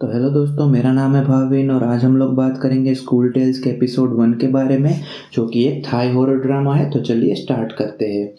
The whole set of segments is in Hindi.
तो हेलो दोस्तों, मेरा नाम है भाविन और आज हम लोग बात करेंगे स्कूल टेल्स के एपिसोड 1 के बारे में, जो कि एक थाई हॉरर ड्रामा है। तो चलिए स्टार्ट करते हैं।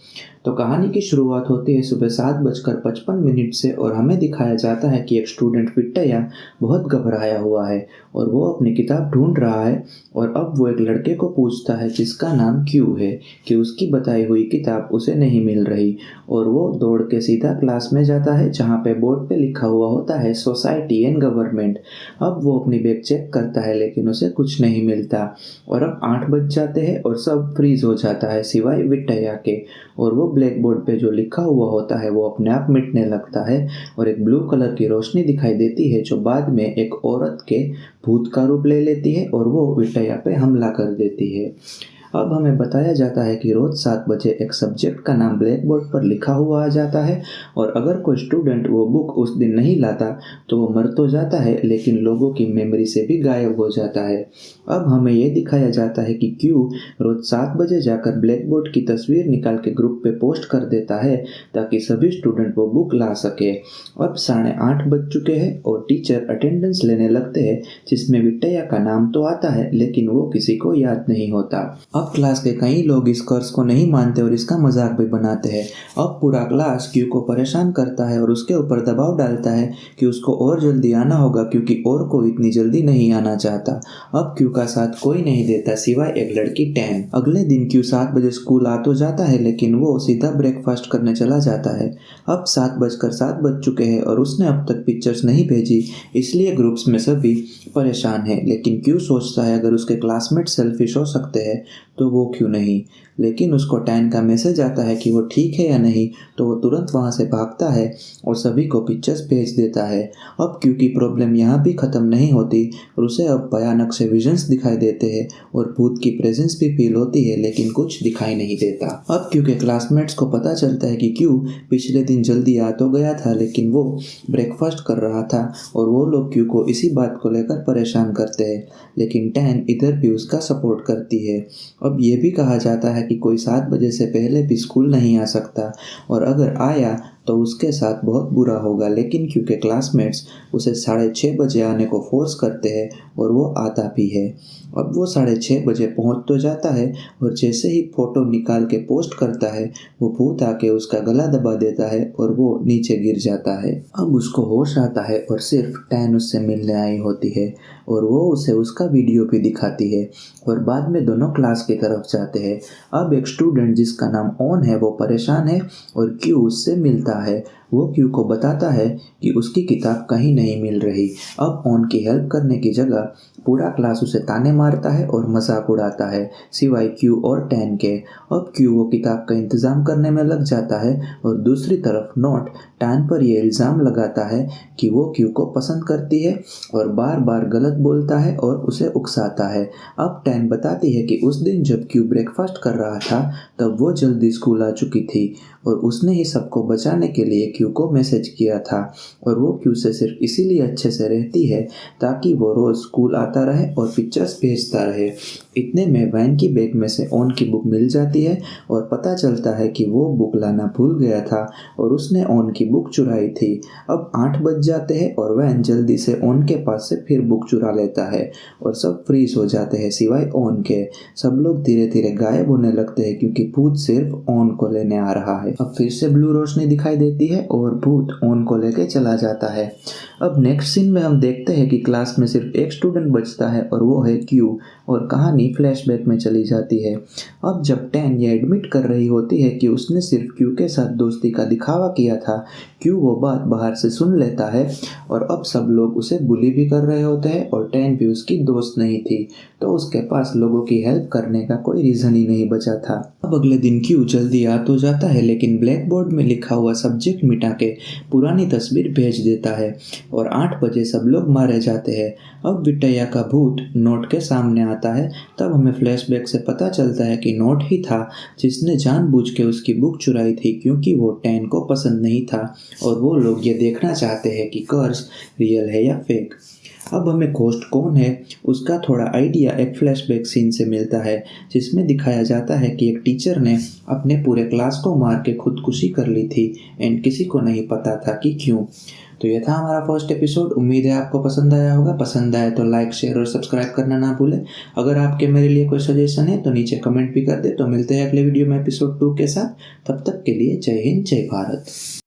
तो कहानी की शुरुआत होती है सुबह 7:55 से और हमें दिखाया जाता है कि एक स्टूडेंट विट्टया बहुत घबराया हुआ है और वो अपनी किताब ढूंढ रहा है। और अब वो एक लड़के को पूछता है जिसका नाम क्यू है कि उसकी बताई हुई किताब उसे नहीं मिल रही। और वो दौड़ के सीधा क्लास में जाता है जहाँ पे बोर्ड पे लिखा हुआ होता है सोसाइटी एंड गवर्नमेंट। अब वो अपनी बैग चेक करता है लेकिन उसे कुछ नहीं मिलता। और अब 8 बज जाते हैं और सब फ्रीज हो जाता है सिवाय विट्टया के। और वो ब्लैक बोर्ड पे जो लिखा हुआ होता है वो अपने आप मिटने लगता है और एक ब्लू कलर की रोशनी दिखाई देती है जो बाद में एक औरत के भूत का रूप ले लेती है और वो विट्टया पे हमला कर देती है। अब हमें बताया जाता है कि रोज 7 बजे एक सब्जेक्ट का नाम ब्लैक बोर्ड पर लिखा हुआ आ जाता है और अगर कोई स्टूडेंट वो बुक उस दिन नहीं लाता तो वो मर तो जाता है लेकिन लोगों की मेमोरी से भी गायब हो जाता है। अब हमें ये दिखाया जाता है कि क्यू रोज 7 बजे जाकर ब्लैक बोर्ड की तस्वीर निकाल के ग्रुप पे पोस्ट कर देता है ताकि सभी स्टूडेंट वो बुक ला सके। अब 8:30 बज चुके हैं और टीचर अटेंडेंस लेने लगते हैं जिसमें विट्टया का नाम तो आता है लेकिन वो किसी को याद नहीं होता। अब क्लास के कई लोग इस कर्ज को नहीं मानते और इसका मजाक भी बनाते हैं। अब पूरा क्लास क्यू को परेशान करता है और उसके ऊपर दबाव डालता है कि उसको और जल्दी आना होगा क्योंकि और कोई इतनी जल्दी नहीं आना चाहता। अब क्यू का साथ कोई नहीं देता सिवाय एक लड़की टैन। अगले दिन क्यू 7 बजे स्कूल आ तो जाता है लेकिन वो सीधा ब्रेकफास्ट करने चला जाता है। अब 7 बज चुके हैं और उसने अब तक पिक्चर्स नहीं भेजी, इसलिए ग्रुप्स में सभी परेशान है। लेकिन क्यू सोचता है अगर उसके क्लासमेट सेल्फिश हो सकते हैं तो वो क्यों नहीं। लेकिन उसको टैन का मैसेज आता है कि वो ठीक है या नहीं, तो वो तुरंत वहाँ से भागता है और सभी को पिक्चर्स भेज देता है। अब क्यू की प्रॉब्लम यहाँ भी ख़त्म नहीं होती और उसे अब भयानक से विजन्स दिखाई देते हैं और भूत की प्रेजेंस भी फील होती है लेकिन कुछ दिखाई नहीं देता। अब क्यू के क्लासमेट्स को पता चलता है कि क्यू पिछले दिन जल्दी आ तो गया था लेकिन वो ब्रेकफास्ट कर रहा था और वो लोग क्यू को इसी बात को लेकर परेशान करते हैं। लेकिन टैन इधर भी उसका सपोर्ट करती है। अब ये भी कहा जाता है कि कोई 7 बजे से पहले भी स्कूल नहीं आ सकता और अगर आया तो उसके साथ बहुत बुरा होगा। लेकिन क्योंकि क्लासमेट्स उसे 6:30 बजे आने को फोर्स करते हैं और वो आता भी है। अब वो 6:30 बजे पहुंच तो जाता है और जैसे ही फोटो निकाल के पोस्ट करता है वो भूत आके उसका गला दबा देता है और वो नीचे गिर जाता है। अब उसको होश आता है और सिर्फ टैन उससे मिलने आई होती है और वो उसे उसका वीडियो भी दिखाती है और बाद में दोनों क्लास की तरफ जाते हैं। अब एक स्टूडेंट जिसका नाम ऑन है वो परेशान है और क्यू उससे मिलता है। वो क्यू को बताता है कि उसकी किताब कहीं नहीं मिल रही। अब ऑन की हेल्प करने की जगह पूरा क्लास उसे ताने मारता है और मजाक उड़ाता है सिवाय क्यू और टैन के। अब क्यू वो किताब का इंतज़ाम करने में लग जाता है और दूसरी तरफ नोट टैन पर यह इल्ज़ाम लगाता है कि वो क्यू को पसंद करती है और बार बार गलत बोलता है और उसे उकसाता है। अब टैन बताती है कि उस दिन जब क्यू ब्रेकफास्ट कर रहा था तब वो जल्दी स्कूल आ चुकी थी और उसने ही सबको बचाने के लिए क्यू को मैसेज किया था और वो क्यू से सिर्फ इसीलिए अच्छे से रहती है ताकि वो रोज़ स्कूल आता रहे और पिक्चर्स भेजता रहे। इतने में वैन की बैग में से ऑन की बुक मिल जाती है और पता चलता है कि वो बुक लाना भूल गया था और उसने ऑन की बुक चुराई थी। अब 8 बज जाते हैं और वैन जल्दी से ऑन के पास से फिर बुक चुरा लेता है और सब फ्रीज हो जाते हैं सिवाय ऑन के। सब लोग धीरे धीरे गायब होने लगते हैं क्योंकि भूत सिर्फ ऑन को लेने आ रहा है। अब फिर से ब्लू रोशनी दिखाई देती है और भूत ऑन को लेके चला जाता है। अब नेक्स्ट सीन में हम देखते हैं कि क्लास में सिर्फ एक स्टूडेंट बचता है और वो है क्यू और कहानी फ्लैशबैक में चली जाती है। अब जब टैन ये एडमिट कर रही होती है कि उसने सिर्फ क्यू के साथ दोस्ती का दिखावा किया था, क्यू वो बात बाहर से सुन लेता है और अब सब लोग उसे बुली भी कर रहे होते हैं और टैन भी उसकी दोस्त नहीं थी तो उसके पास लोगों की हेल्प करने का कोई रीज़न ही नहीं बचा था। अब अगले दिन क्यू जल्दी आ तो जाता है लेकिन ब्लैक बोर्ड में लिखा हुआ सब्जेक्ट मिटा के पुरानी तस्वीर भेज देता है और 8 बजे सब लोग मारे जाते हैं। अब विट्टया का भूत नोट के सामने आता है। तब हमें फ्लैशबैक से पता चलता है कि नोट ही था जिसने जानबूझ के उसकी बुक चुराई थी क्योंकि वो टैन को पसंद नहीं था और वो लोग ये देखना चाहते हैं कि कर्स रियल है या फेक। अब हमें घोस्ट कौन है उसका थोड़ा आइडिया एक फ्लैशबैक सीन से मिलता है जिसमें दिखाया जाता है कि एक टीचर ने अपने पूरे क्लास को मार के खुदकुशी कर ली थी एंड किसी को नहीं पता था कि क्यों। तो ये था हमारा फर्स्ट एपिसोड। उम्मीद है आपको पसंद आया होगा। पसंद आए तो लाइक, शेयर और सब्सक्राइब करना ना भूलें। अगर आपके मेरे लिए कोई सजेशन है तो नीचे कमेंट भी कर दे। तो मिलते हैं अगले वीडियो में एपिसोड 2 के साथ। तब तक के लिए जय हिंद, जय भारत।